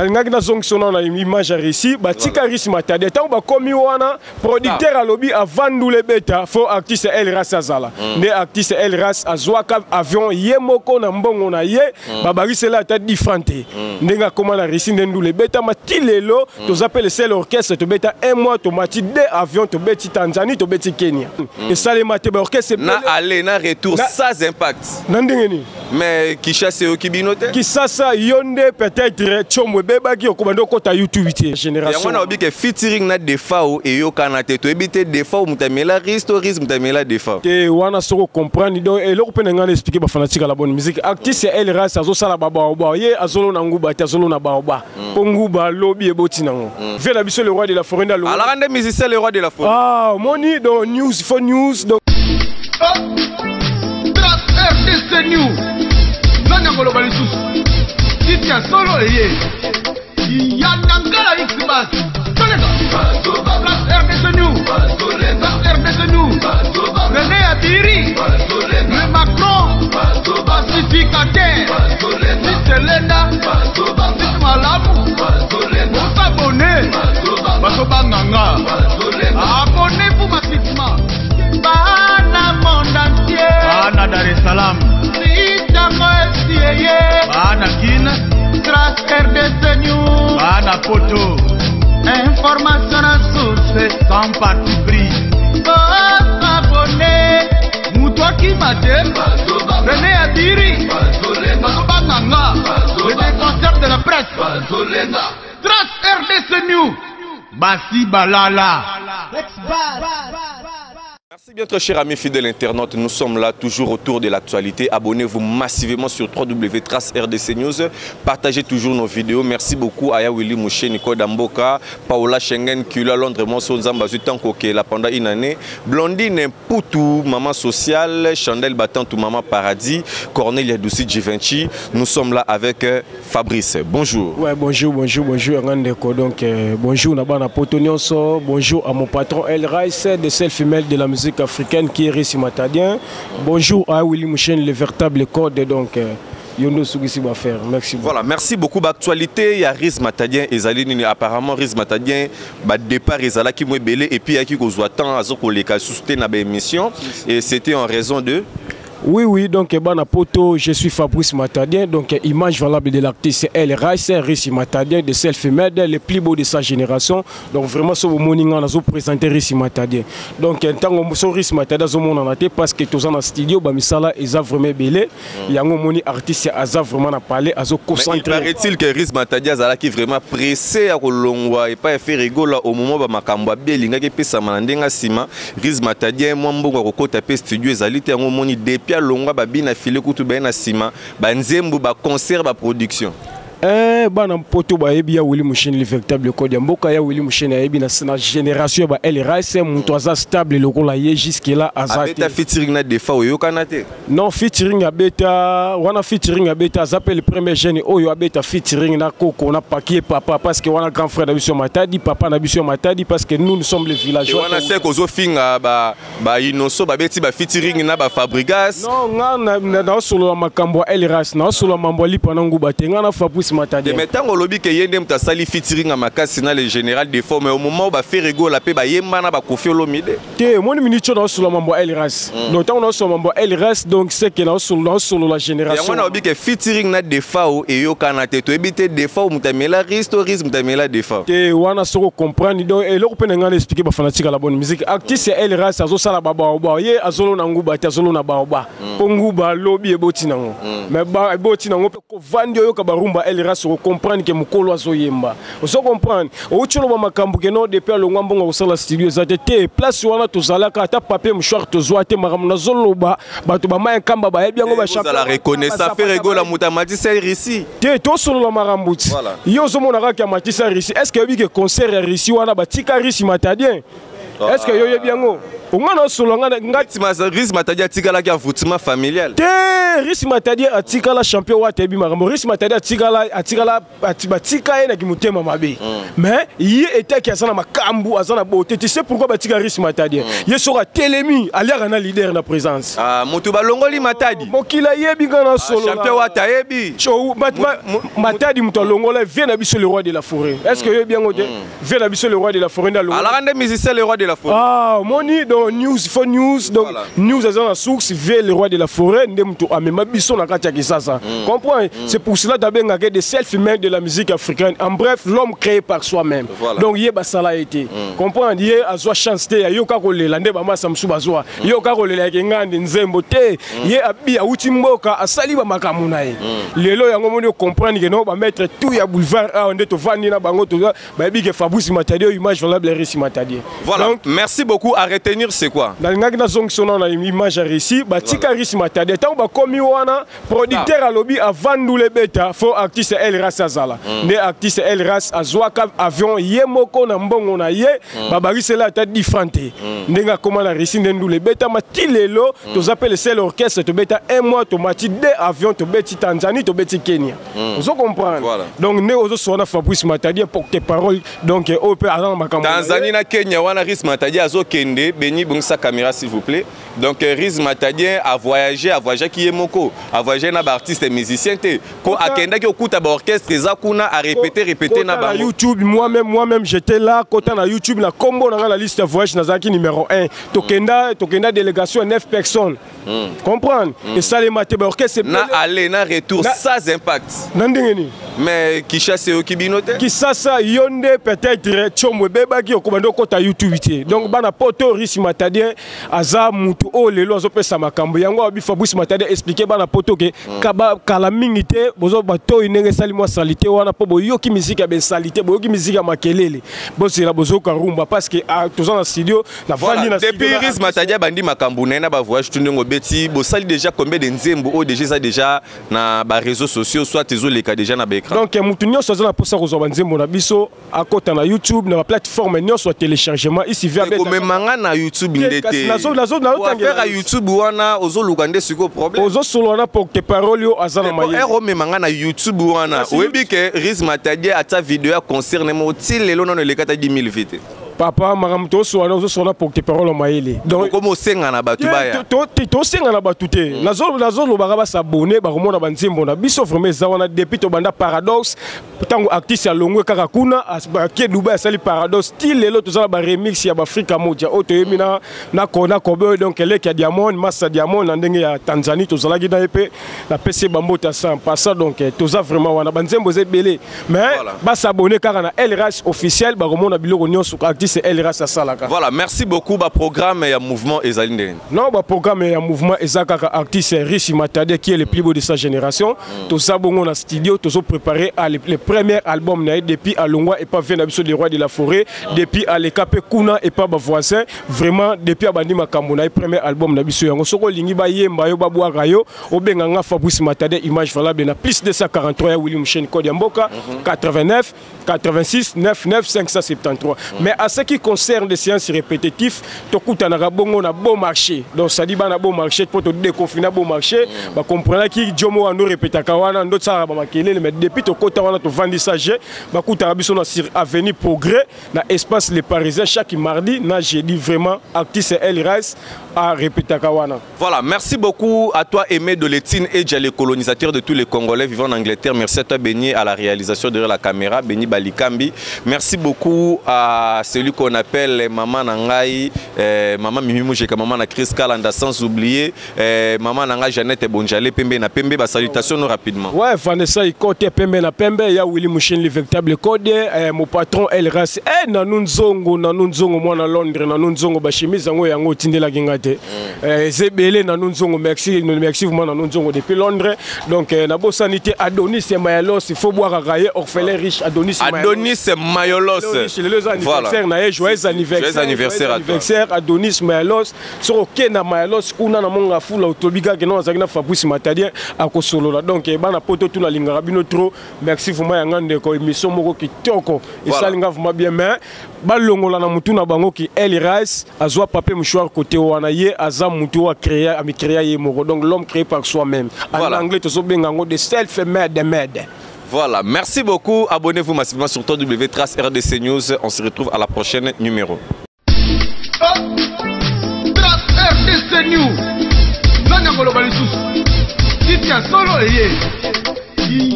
ngaki na zongisona na image ya réussi batika Ris Matadien tant ba komi wana producteur a lobby avant le beta fo artiste El Ras azala ne artiste El Ras azwaka avion yemoko na mbongo na ye babarisela ta différente ndenga koma na réussi ndendu le beta matilelo to appelle seul orchestre to beta un mois to mati deux avions to beti Tanzanie to beti Kenya et ça les mate ba orchestre na aller na retour sans impact na ndengeni mais qui chasse au kibinote qui ça yonde peut-être chomwe beba qui okomando kota YouTube génération yango na obi ke featuring na defao et yo kanate to ebite defao mutamela historisme mutamela defao te wana soko comprendre donc et lokho pena ngana expliquer ba fanatique la bonne musique artiste El Ras azo sala baba oba ye azolo na nguba te azolo na baoba po nguba lobi eboti nango vela biso le roi de la forêt na lo alors rende musicien le roi de la forêt ah moni do news for news donc RDC News nana global sus titia solo eye Yanangala Xbas Solega RDC News RDC News René Atiri Le Macron Pacificateur Selena Malamu S'abonner Basobanganga Abonnez-vous massivement Bana monde entier Bana Dar es Salaam Bana Guinée Grâce RDC News Bana Poto Information à source sans parti pris Abonné Moutoua qui m'attend René Adiri Basobanganga Le défenseur de la presse Grâce RDC News Bassi Balala Merci bien très chers amis fidèles internautes, nous sommes là toujours autour de l'actualité. Abonnez-vous massivement sur www.trace RDC News. Partagez toujours nos vidéos. Merci beaucoup à Willy Mouché, Nico Damboka, Paola Schengen, Kula Londres, Monson Zamba, Zutanko Kela pendant une année. Blondine Poutou, Maman Sociale, Chandel Batantou, Maman Paradis, Cornelia Doussi Givenchy. Nous sommes là avec Fabrice. Bonjour. Ouais, bonjour. Donc, bonjour Nabana Potonioso, bonjour à mon patron El Ras, de celle femelle de la musique africaine qui est Ris Matadien. Bonjour à Willy Mouchen, le véritable code. Donc, Yondo Sougisi va faire. Merci beaucoup. Voilà, merci beaucoup. L'actualité, il y a Ris Matadien et Zaline. Apparemment, Ris Matadien, départ, Ezala qui m'a belé et puis il y a qui nous attend à ce qu'on les soutient dans l'émission. Et c'était en raison de. Oui, donc Bana Poto, je suis Fabrice Matadien, donc image valable de l'artiste El Ras, Ris Matadien, de self-made, le plus beau de sa génération. Donc vraiment, ce morning, on a présenté Ris Matadien. Donc, tant que Ris Matadien, on a été parce que tous en studio, Bamisala, ils ont vraiment belé. Il y a un moni artiste, ils ont vraiment parlé, ils ont concentré. Mais il paraît-il que Ris Matadien, qui est vraiment pressé à Kolongwa et pas fait rigoler au moment où Makamba Belinga qui pèse sa mandenga sima. Ris Matadien, moi, je suis tapé studio, ils ont été en moni depuis longa babina filé kutu bena sima banzembu ba concert ba production bana poto ba yebi ya Willy Mouchen le véritable code ya mboka ya Willy Mouchen ya yebi na génération ba El Ras muto aza stable lokola ye jusque là azate beta featuring na defa oyo kanate non featuring abeta wana featuring abeta azapel le premier jeune oyo abeta featuring na koko na papier papa parce que wana grand frère d'Abisio Matadi papa d'Abisio Matadi parce que nous sommes les villageois wana c'est kozo finga ba inoso ba beti ba featuring na ba Fabrigas non na solo la makambo El Ras na solo mambo lipa na nguba tenga na Fabrice Matadien. Mais tant que lobby que yende mta sali featuring à makasi na le général des formes au moment où ba faire rigolo la pe ba yemba na ba Koffi Olomide. Te mon minute dans sur le mambo El Ras. Donc tant on sur mambo El Ras donc c'est que dans sur la génération. Et on a lobby que featuring na defao et yo kanate to ebite defao mutamela historisme mutamela defao. Te wana soko comprendre donc et lokho pena ngana expliquer ba fanatique la bonne musique. Artiste El Ras azo sala baba oba ye azolo na nguba te azolo na baoba. Po nguba lobby eboti nango. Mais ba eboti nango ko vandi yo ka barumba El Ras on comprendre que mukolo azoyemba on comprendre o tsholo ba makambu ke no depuis le ngambonga osala studio zatete place wana tozalaka ata papier mouchoir tozwate maramu na zoloba bato ba mai kamba ba yebi yango ba champion la reconnaissance faire rigola mutamati c'est ici te to solo la marambuti yo zo mona ka matisa ici est-ce que yebi que concert ici wana ba tika Ris Matadien Est-ce que yo yebi yango? Ongana solo ngana ngati Riz Matadi atikala ki avoutima familial. Riz Matadi atikala champion wa tebi makambo. Riz Matadi atikala na kimutema mabe. Mais yi était qui azana makambu azana beauté. Tu sais pourquoi batika Riz Matadi? Ye sera telemi aliaka na leader na présence. Ah mutu balongoli Matadi. Mokila yebi ngana solo. Champion wa tayebi. Matadi mutu longola vient na biso le roi de la forêt. Est-ce que yebi yango te? Vient na biso le roi de la forêt na longola. Alors rende musicien le roi de la forêt. Ah moni donc news for news donc voilà. News azana la source vers le roi de la forêt ndemtu amema biso na kati ya kisasa. Comprends? C'est pour cela d'abenga des self-made de la musique africaine. En bref, l'homme créé par soi-même. Voilà. Donc yé basala été. Comprends? Yé azwa chance te yo ka kolela nde ba masa msu bazwa. Yo ka kolela ngandi nzembo te. Yé abi auti mboka asali ba makamu na ye. Lelo yango moni comprendre que non ba mettre tout ya boulevard a onde to vandi na bango to ba bi que Fabrice Matadi image valable Riz Matadi. Voilà. Donc merci beaucoup. À retenir c'est quoi? Dans ngaki zong sona na image réussi ba tika Riz Matadi tant ba komi wana producteur a lobby avant nous les bêta faut artiste El Ras azala ne artiste El Ras azwa ka avion ye moko na mbongo na ye ba barisela ta différente ndenga comment la réussi ndendu les bêta matilelo to appelle seul orchestre to bêta un mois to mati deux avions to bêti Tanzanie to bêti Kenya vous comprenez donc ne ozo sona Fabrice Matadi porte parole donc au peut azana makambo Tanzanie na Kenya wana Riz Matadi azo kende beni bungsa caméra s'il vous plaît. Donc Riz Matadi a voyagé qui est moko, a voyagé na artiste et musicien te. Ko akenda ki okuta ba orchestre ezakuna a répéter na ba YouTube moi-même j'étais là côté na YouTube na combo na la liste de voyage nazaki numéro 1. Tokenda délégation 9 personnes. Comprendre? Et ça les maté ba orchestre na aller na retour sans impact. Nandengeni. Mais Kishasa et Okibinote Kishasa yonde peut-être chomwe beba ki okobando kota YouTube te. Donc bana poto Riz Matadi aza mutu o lelo azopesa makambo yango abi Fabrice Matadi expliquer bana poto ke kala mingi te bozo bato inenge sali mwa salite wana po boyoki musique ya ben salite boyoki musique ya makelele bosira bozo karumba parce que toza na studio na vandi na studio depuis Riz Matadi bandi makambo na ba voyage tundengo beti bo sali déjà combien de nzembo o déjà na ba réseaux sociaux soit tezo leka déjà na écran. Donc mutu nyonso azana posa kozwa nzembo na biso akota na YouTube na plateforme nyonso téléchargement ici via ko memanga na YouTube ndete faire à YouTube wana ozo lukande siko problème ozo solona pour que parole yo azana maye ero memanga na YouTube wana oyebi ke Riz Matadi ata vidéo concerne mo tilelo non le kata 10 000 vite papa maramto sona pour que parole maele donc comme senga na batu baya to senga na batu te nazo ba ba s'abonner ba komona banzembo na biso vraiment zawana depuis to banda paradoxe tango artiste ya longwe kaka kuna ke Dubai sali paradoxe style lelo to za ba remix ya Afrika moja oto yemina na kona kobe donc ele ki Diamond Massa Diamond na ndenge ya Tanzanie to zala gida epe na PC bambota sans passer donc to za vraiment wana banzembo zebele mais ba s'abonner kaka na El Ras officiel ba komona biloko nyonso c'est El Ras Salaka. Voilà, merci beaucoup. Ba programme et mouvement Ezalinde. Non, ba programme et mouvement Ezakaka artiste Riz Matadi qui est le plus beau de sa génération. Tout ça bon on a studio, tout ça préparé à le premier album depuis à Longwa et pas venu sur les rois de la forêt, depuis à l'Ekapé Kuna et pas ba voisin, vraiment depuis à Bandi Makambo na premier album na biso yango soko lingi ba yemba yo ba boaka yo obenganga Fabrice Matadi image valable na plus de 143 ya William Chen Code Mboka 89 86 99 573. Mais à ce qui concerne les séances répétitives, tokuta na bongo na bon marché. Donc ça dit na bon marché pour te déconfiner bon marché, ba comprendre qui Jomo ando répétaka wana ndo tsara ba makelele mais depuis to kota wana to vendissage, ba kuta biso na sur avenue Progrès na espace les Parisiens chaque mardi na jeudi vraiment artiste El Ras à répétaka wana. Voilà, merci beaucoup à toi Aimé de Letine et les colonisateurs de tous les Congolais vivant en Angleterre. Merci à toi Béni à la réalisation derrière la caméra, Béni Balikambi. Merci beaucoup à celui qu'on appelle Maman Nangai, Maman Mimi Moujeka, Maman na Chris Kalanda, sans oublier Maman Nangai Jeannette Bonjale, Pembe na Pembe, salutations rapidement. Ouais, Vanessa Ikote, Pembe na Pembe, il y a Willy Mouchen, le véritable code, mon patron El Ras, Nanunzongo, moi na Londres, Nanunzongo, Bachimi, Zango, Yango, Tindela Gingate, Zebele, Nanunzongo, merci vraiment Nanunzongo depuis Londres. Donc, Nabo Sanité, Adonis et Mayolos, il faut boire à Raye, orphelin riche, Adonis et Mayolos. Voilà. nae joyeux anniversaire Adonis Mayalos sur Kena Mayalos kuna na monga fula utobika ke non azakina Fabrice Matadien akosolola donc bana poto tuna lingara bino trop merci vraiment ya ngande ko émission moko kitoko et ça linga vraiment bien mais balongola na mutu na bango ki El Rice azwa papier mouchoir côté wana ye aza mutu wa créer ami créer ye moko donc l'homme créé par soi-même en anglais to so bengango de self-made made. Voilà, merci beaucoup. Abonnez-vous massivement sur www.trace RDC News. On se retrouve à la prochaine numéro. Trace RDC News. Nanyangolo balisus. Titia solo eye.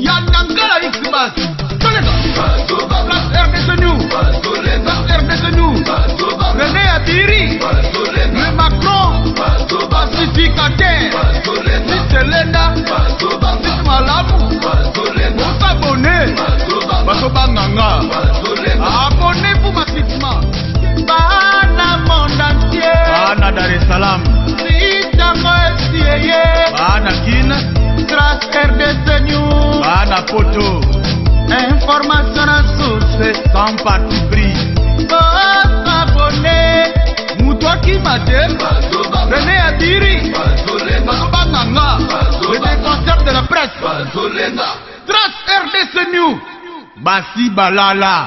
Yanangala Xbas. Solega. Trace RDC News. Trace RDC News. René Atiri. Le Macron. Pacificateur. Selena. Malamu. Abonnez-vous massivement. Bana monde entier. Bana Dar es Salaam. Bana Guinée. Trace RDC News. Bana Poto. Information à source sans parti pris. Abonnez. Moutouaki Madel. René Adiri. Bana le défenseur de la presse. Trace RDC News. Basi Balala.